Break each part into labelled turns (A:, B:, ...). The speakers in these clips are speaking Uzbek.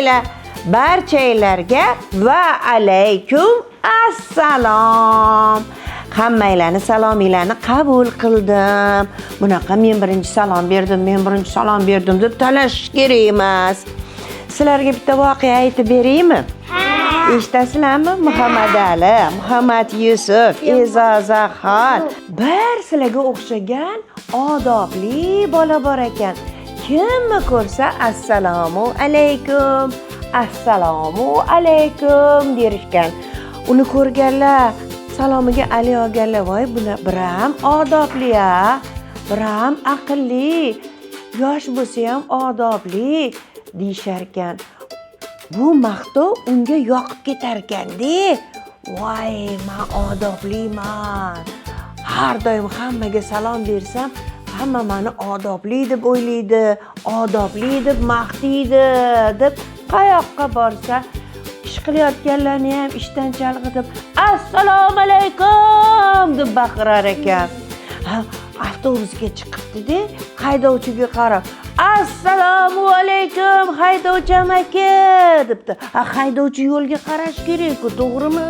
A: mayli, barchalarga va alaykum assalom. Hammanglarni salominglarni qabul qildim. Bunaqa men birinchi salom berdim deb talashish kerak emas. Sizlarga bitta voqea aytib beraymi? Eshitasizlarmi? Muhammad Ali, Muhammad Yusuf, E'zozaxon. Bir sizlarga o'xshagan odobli bola bor ekan. Kimni ko'rsa assalomu alaykum, assalomu alaykum derishgan. Uni ko'rganlar salomiga ali olganlar, voy buni biram odobli-a, biram aqlli, yosh bo'lsa ham odobli deyishar ekan. Bu maqtov unga yoqib ketar ekan-da. Voy, men odobliman. Har doim hammaga salom bersam, hamma meni odobli deb o'ylaydi, odobli deb maqtaydi deb qayoqqa borsa ish qilayotganlarni ham ishdan chalg'itib assalomu alaykum deb baqirar ekan. Avtobusga chiqibdi-da, haydovchiga qarab assalomu alaykum haydovchi amaki debdi. Haydovchi yo'lga qarash kerak-ku, to'g'rimi?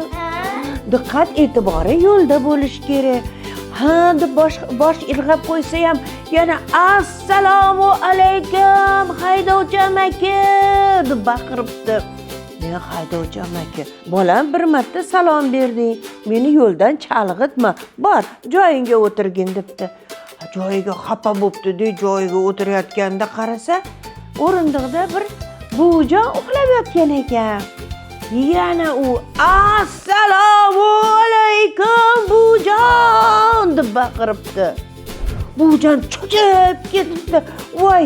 A: Diqqat e'tibori yo'lda bo'lish kerak. Deb bosh irg'ab qo'ysa ham yana assalomu alaykum haydovchi amaki deb baqiribdi. Men haydovchi amaki, bolam bir marta salom berding, meni yo'ldan chalg'itma, bor joyingga o'tirgin debdi. Joyiga xafa bo'pti-da, joyiga o'tirayotganda qarasa, o'rindiqda bir buvijon uxlab yotgan ekan. Yana u assalomu alaykum buvijon deb baqiribdi. Buvijon cho'chib ketibdi. Voy,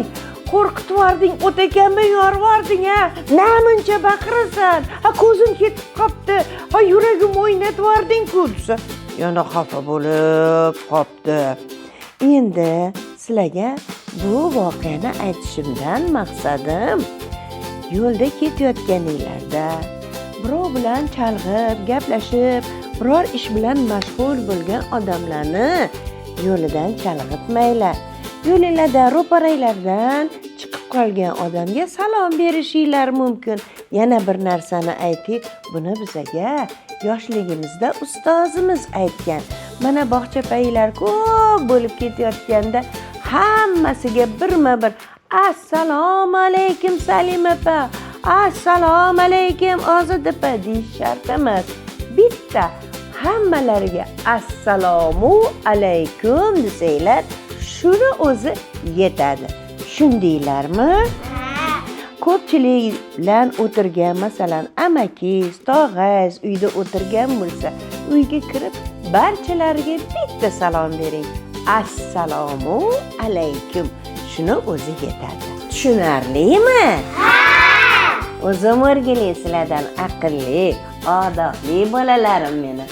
A: qo'rqitib yubording, o't ekanmi yorvording ha? Namuncha baqirasan? Ko'zim ketib qopti. Yuragim o'ynatib yubording-ku desa, yana xafa bo'lib qopti. Endi sizlarga bu voqeani aytishimdan maqsadim, yo'lda ketayotganinglarda birov bilan chalg'ib, gaplashib, biror ish bilan mashg'ul bo'lgan odamlarni yo'lidan chalg'itmanglar. Yo'lingizda ro'paranglardan chiqib qolgan odamga salom berishinglar mumkin. Yana bir narsani aytib, buni bizga yoshligimizda ustozimiz aytgan. Mana bog'cha paylar ko'p bo'lib ketayotganda hammasiga birma-bir assalomu alaykum Salim opa, assalomu alaykum Ozod opa deyish shart emas. Bitta hammalariga assalomu alaykum desanglar, shuni o'zi yetadi. Shundaylarmi? Ko'pchilik bilan o'tirgan, masalan, amaki, tog'az uyda o'tirgan bo'lsa, uyga kirib barchalariga bitta salom bering. Assalomu alaykum. Shuni o'zi yetadi. Tushunarlimi? O'zim o'rgilay sizlardan aqlli, odobli bolalarim meni.